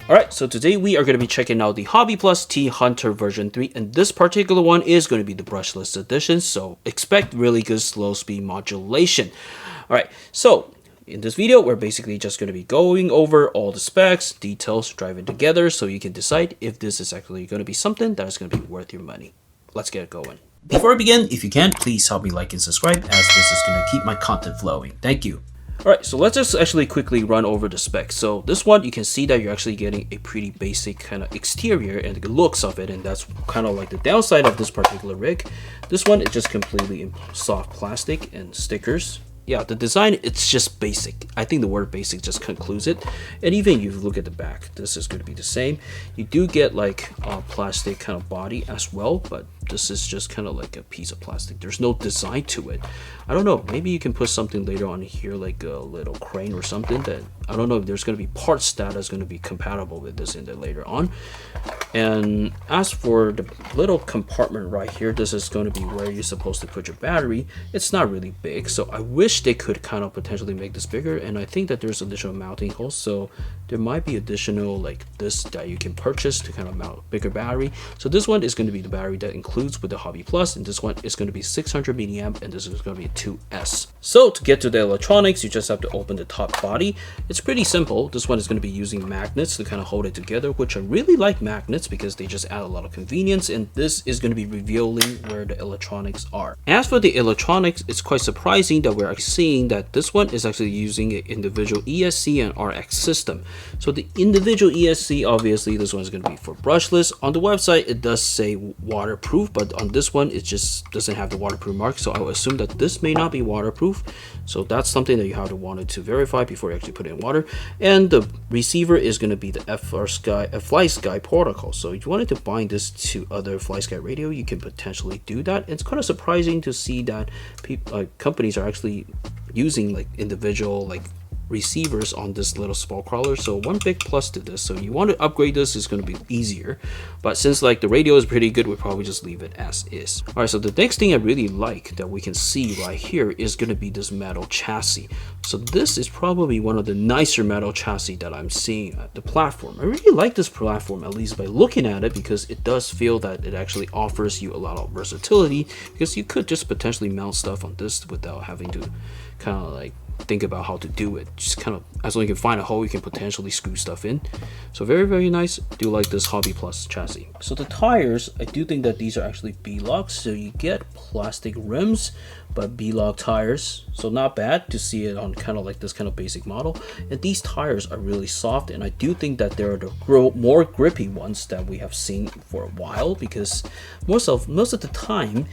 Alright, so today we are going to be checking out the Hobby Plus T Hunter version 3, and this particular one is going to be the brushless edition, so expect really good slow speed modulation. Alright, so in this video we're basically just going to be going over all the specs, details, driving together, so you can decide if this is actually going to be something that is going to be worth your money. Let's get going. Before I begin, if you can, please help me like and subscribe, as this is going to keep my content flowing. Thank you. Alright, so let's just actually quickly run over the specs. So this one, you can see that you're actually getting a pretty basic kind of exterior and the looks of it, and that's kind of like the downside of this particular rig. This one is just completely in soft plastic and stickers. Yeah, the design, it's just basic. I think the word basic just concludes it. And even if you look at the back, this is going to be the same. You do get like a plastic kind of body as well, but this is just kind of like a piece of plastic. There's no design to it. I don't know, maybe you can put something later on here, like a little crane or something that, I don't know if there's going to be parts that is going to be compatible with this in there later on. And as for the little compartment right here, this is going to be where you're supposed to put your battery. It's not really big, so I wish they could kind of potentially make this bigger, and I think that there's additional mounting holes, so there might be additional like this that you can purchase to kind of mount a bigger battery. So this one is going to be the battery that includes with the Hobby Plus, and this one is going to be 600 milliamp, and this is going to be a 2S. So to get to the electronics, you just have to open the top body. It's pretty simple. This one is going to be using magnets to kind of hold it together, which I really like magnets because they just add a lot of convenience, and this is going to be revealing where the electronics are. As for the electronics, it's quite surprising that we're seeing that this one is actually using an individual ESC and RX system. So the individual ESC, obviously this one is going to be for brushless. On the website it does say waterproof, but on this one it just doesn't have the waterproof mark, so I will assume that this may not be waterproof. So that's something that you have to want to verify before you actually put it in water. And the receiver is going to be the FlySky protocol. So if you wanted to bind this to other FlySky radio, you can potentially do that. It's kind of surprising to see that companies are actually using like individual like receivers on this little small crawler. So one big plus to this, so you want to upgrade this, is going to be easier, but since like the radio is pretty good, we'll probably just leave it as is. All right, so the next thing I really like that we can see right here is going to be this metal chassis. So this is probably one of the nicer metal chassis that I'm seeing at the platform. I really like this platform, at least by looking at it, because it does feel that it actually offers you a lot of versatility, because you could just potentially mount stuff on this without having to kind of like think about how to do it. Just kind of, as long as you can find a hole, you can potentially screw stuff in. So very, very nice. I do like this Hobby Plus chassis. So the tires, I do think that these are actually B-locks, so you get plastic rims but B-lock tires, so not bad to see it on kind of like this kind of basic model. And these tires are really soft, and I do think that they're the more grippy ones that we have seen for a while, because most of the time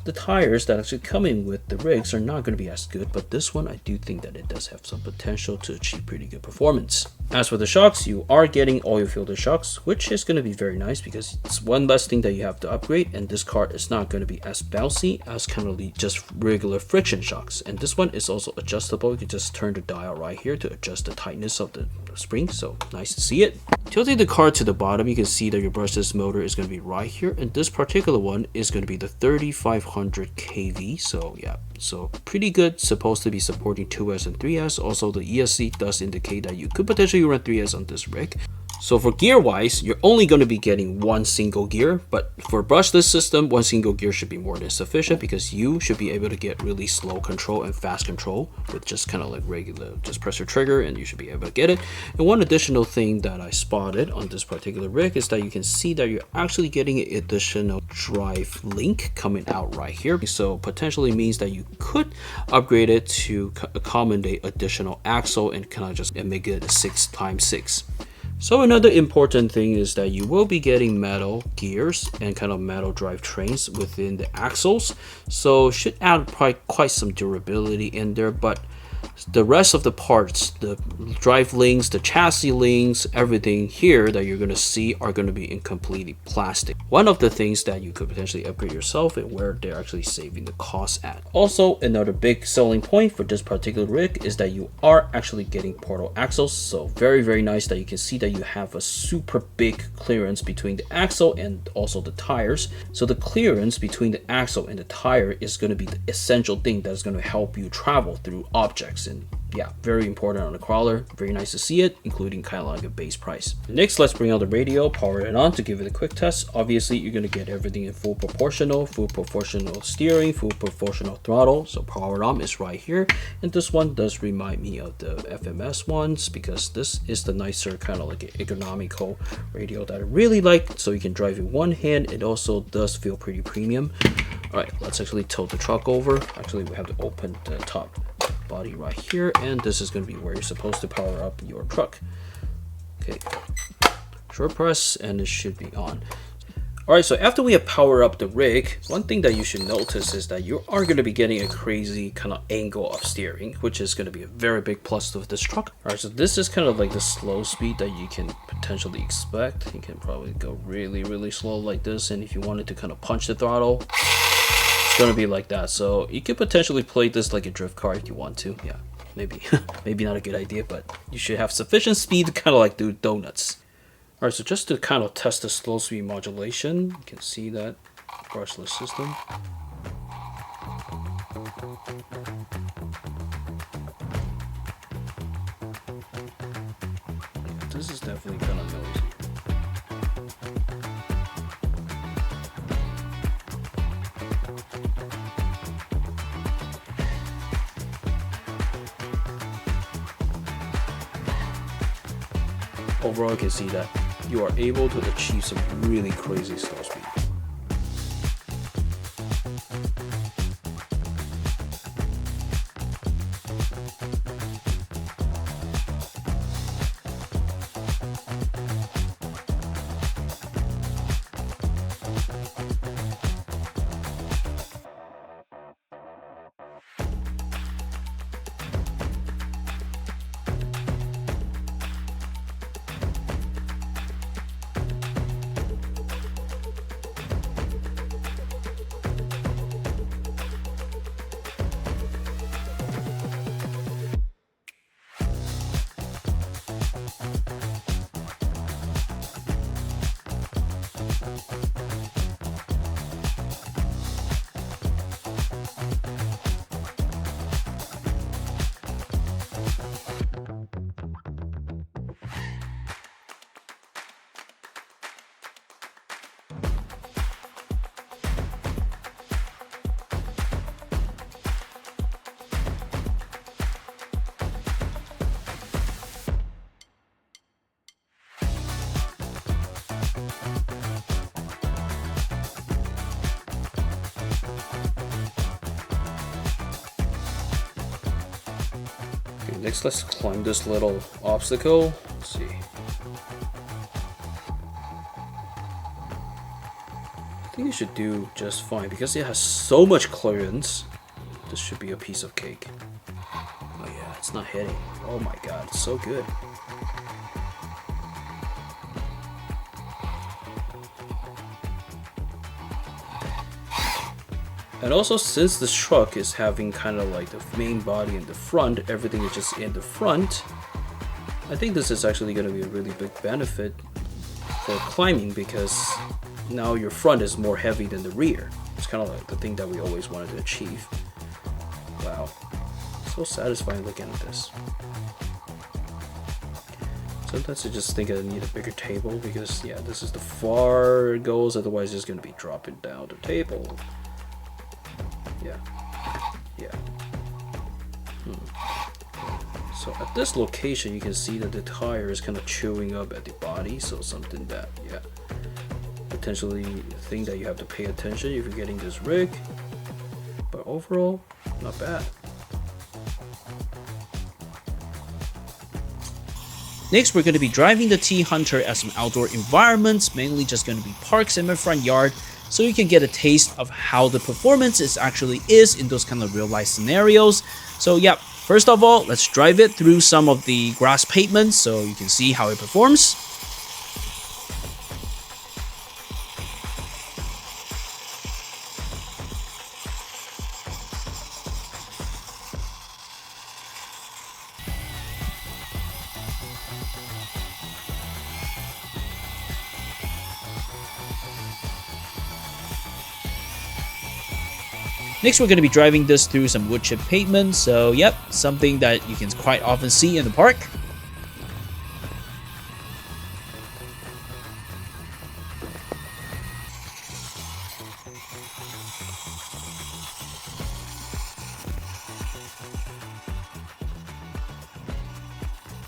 the tires that actually come in with the rigs are not going to be as good, but this one I do think that it does have some potential to achieve pretty good performance. As for the shocks, you are getting oil filter shocks, which is going to be very nice because it's one less thing that you have to upgrade, and this car is not going to be as bouncy as kind of the just regular friction shocks. And this one is also adjustable. You can just turn the dial right here to adjust the tightness of the spring, so nice to see it. Tilting the car to the bottom, you can see that your brushless motor is going to be right here, and this particular one is going to be the 3500 kV. So yeah, so pretty good. Supposed to be supporting 2S and 3S. Also the ESC does indicate that you could potentially run 3S on this rig. So for gear wise, you're only going to be getting one single gear, but for a brushless system, one single gear should be more than sufficient, because you should be able to get really slow control and fast control with just kind of like regular, just press your trigger and you should be able to get it. And one additional thing that I spotted on this particular rig is that you can see that you're actually getting an additional drive link coming out right here. So potentially means that you could upgrade it to accommodate additional axle and kind of just make it a 6x6. So another important thing is that you will be getting metal gears and kind of metal drive trains within the axles, so should add probably quite some durability in there. But the rest of the parts, the drive links, the chassis links, everything here that you're going to see are going to be in completely plastic. One of the things that you could potentially upgrade yourself and where they're actually saving the cost at. Also, another big selling point for this particular rig is that you are actually getting portal axles. So very, very nice that you can see that you have a super big clearance between the axle and also the tires. So the clearance between the axle and the tire is going to be the essential thing that's going to help you travel through objects. And yeah, very important on the crawler. Very nice to see it, including kind of like a base price. Next, let's bring out the radio, power it on to give it a quick test. Obviously, you're going to get everything in full proportional steering, full proportional throttle. So power on is right here. And this one does remind me of the FMS ones because this is the nicer kind of like economical radio that I really like. So you can drive in one hand. It also does feel pretty premium. All right, let's actually tilt the truck over. Actually, we have to open the top body right here, and this is going to be where you're supposed to power up your truck. Okay, short press, and it should be on. All right, so after we have powered up the rig, one thing that you should notice is that you are going to be getting a crazy kind of angle of steering, which is going to be a very big plus of this truck. All right, so this is kind of like the slow speed that you can potentially expect. You can probably go really, really slow like this, and if you wanted to kind of punch the throttle, it's gonna be like that. So you could potentially play this like a drift car if you want to. Yeah, maybe maybe not a good idea, but you should have sufficient speed to kind of like do donuts. All right, so just to kind of test the slow speed modulation, you can see that brushless system. Yeah, this is definitely kind of noisy. Overall, you can see that you are able to achieve some really crazy slow speed. Next, let's climb this little obstacle. Let's see. I think it should do just fine because it has so much clearance. This should be a piece of cake. Oh yeah, it's not hitting. Oh my god, it's so good. And also, since this truck is having kind of like the main body in the front, everything is just in the front, I think this is actually going to be a really big benefit for climbing because now your front is more heavy than the rear. It's kind of like the thing that we always wanted to achieve. Wow, so satisfying looking at this. Sometimes I just think I need a bigger table because yeah, this is the far it goes, otherwise it's going to be dropping down the table. Yeah. So at this location, you can see that the tire is kind of chewing up at the body. So something that, yeah, potentially a thing that you have to pay attention if you're getting this rig. But overall, not bad. Next, we're going to be driving the T-Hunter at some outdoor environments, mainly just going to be parks in my front yard, so you can get a taste of how the performance actually is in those kind of real life scenarios. So yeah, first of all, let's drive it through some of the grass pavements so you can see how it performs. Next, we're going to be driving this through some wood chip pavement. So yep, something that you can quite often see in the park.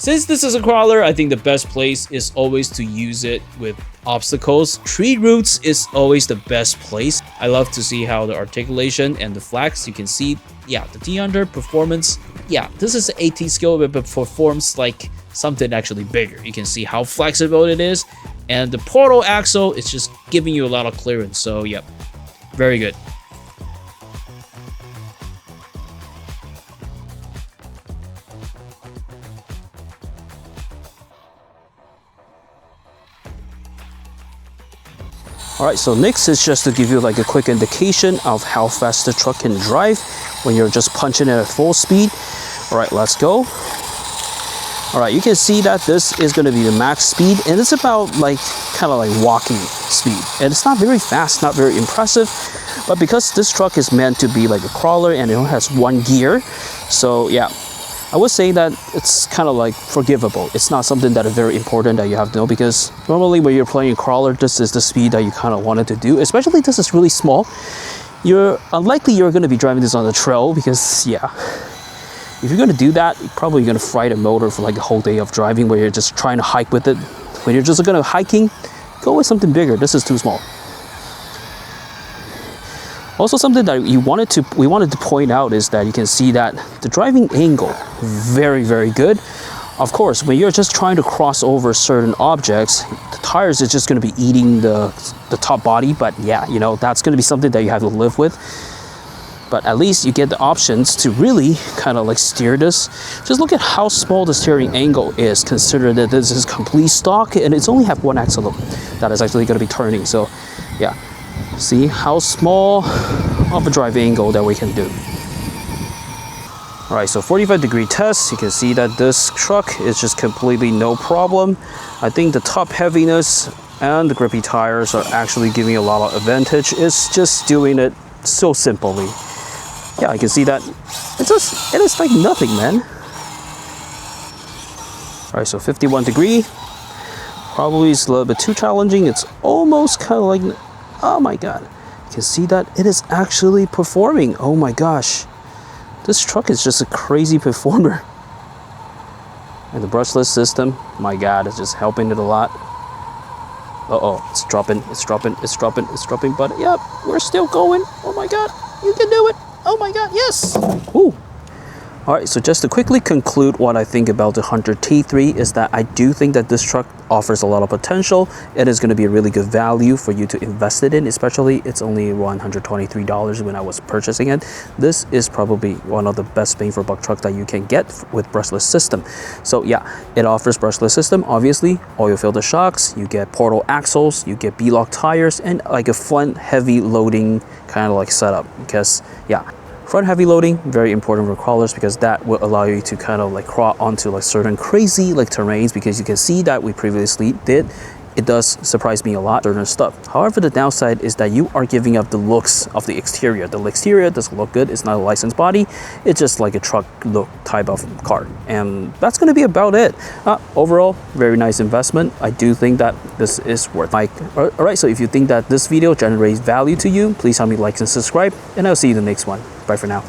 Since this is a crawler, I think the best place is always to use it with obstacles. Tree roots is always the best place. I love to see how the articulation and the flex, you can see, yeah, the T-Hunter performance. Yeah, this is an AT skill, but performs like something actually bigger. You can see how flexible it is. And the portal axle is just giving you a lot of clearance. So, yep, very good. Alright, so next is just to give you like a quick indication of how fast the truck can drive when you're just punching it at full speed. Alright, let's go. Alright, you can see that this is going to be the max speed, and it's about like kind of like walking speed. And it's not very fast, not very impressive, but because this truck is meant to be like a crawler and it only has one gear, so yeah, I would say that it's kind of like forgivable. It's not something that is very important that you have to know, because normally when you're playing a crawler, this is the speed that you kind of wanted to do. Especially this is really small. You're unlikely you're going to be driving this on the trail, because yeah, if you're going to do that, you're probably going to fry the motor for like a whole day of driving where you're just trying to hike with it. When you're just going to hiking, go with something bigger. This is too small. Also, something that we wanted to point out is that you can see that the driving angle, very, very good. Of course, when you're just trying to cross over certain objects, the tires is just going to be eating the top body. But yeah, you know, that's going to be something that you have to live with. But at least you get the options to really kind of like steer this. Just look at how small the steering angle is, consider that this is complete stock and it's only have one axle that is actually going to be turning. So yeah. See how small of a drive angle that we can do. Alright, so 45-degree test. You can see that this truck is just completely no problem. I think the top heaviness and the grippy tires are actually giving a lot of advantage. It's just doing it so simply. Yeah, I can see that it is like nothing, man. Alright, so 51-degree. Probably is a little bit too challenging. It's almost kind of like, oh my god, you can see that it is actually performing. Oh my gosh, this truck is just a crazy performer. And the brushless system, my god, is just helping it a lot. Uh-oh, it's dropping, but yep, we're still going. Oh my god, you can do it. Oh my god, yes. Ooh. Alright, so just to quickly conclude what I think about the Hunter T3 is that I do think that this truck offers a lot of potential. It is going to be a really good value for you to invest it in, especially it's only $123 when I was purchasing it. This is probably one of the best bang for buck truck that you can get with brushless system. So yeah, it offers brushless system, obviously, oil filter shocks, you get portal axles, you get B-lock tires, and like a front heavy loading kind of like setup, because yeah, front heavy loading, very important for crawlers, because that will allow you to kind of like crawl onto like certain crazy like terrains, because you can see that we previously did. It does surprise me a lot, certain stuff. However, the downside is that you are giving up the looks of the exterior. The exterior doesn't look good. It's not a licensed body. It's just like a truck look type of car. And that's going to be about it. Overall, very nice investment. I do think that this is worth it. Alright, so if you think that this video generates value to you, please help me like and subscribe, and I'll see you in the next one. Bye for now.